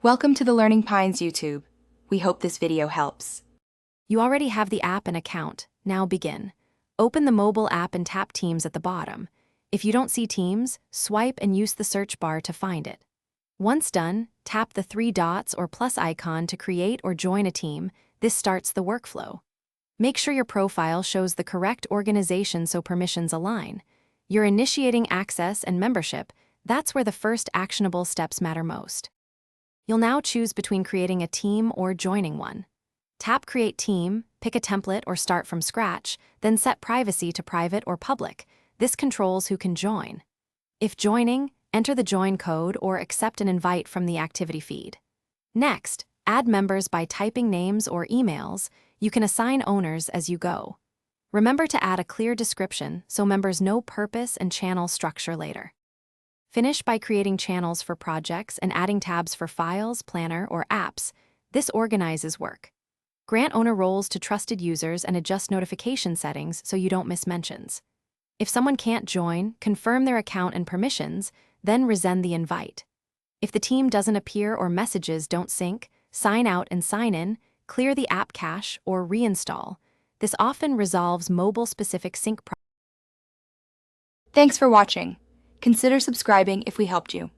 Welcome to the Learning Pines YouTube. We hope this video helps. You already have the app and account. Now begin. Open the mobile app and tap Teams at the bottom. If you don't see Teams, swipe and use the search bar to find it. Once done, tap the three dots or plus icon to create or join a team. This starts the workflow. Make sure your profile shows the correct organization so permissions align. You're initiating access and membership. That's where the first actionable steps matter most. You'll now choose between creating a team or joining one. Tap Create Team, pick a template or start from scratch, then set privacy to private or public. This controls who can join. If joining, enter the join code or accept an invite from the activity feed. Next, add members by typing names or emails. You can assign owners as you go. Remember to add a clear description so members know purpose and channel structure later. Finish by creating channels for projects and adding tabs for files, planner, or apps. This organizes work. Grant owner roles to trusted users and adjust notification settings so you don't miss mentions. If someone can't join, confirm their account and permissions, then resend the invite. If the team doesn't appear or messages don't sync, sign out and sign in, clear the app cache, or reinstall. This often resolves mobile-specific sync problems. Thanks for watching. Consider subscribing if we helped you.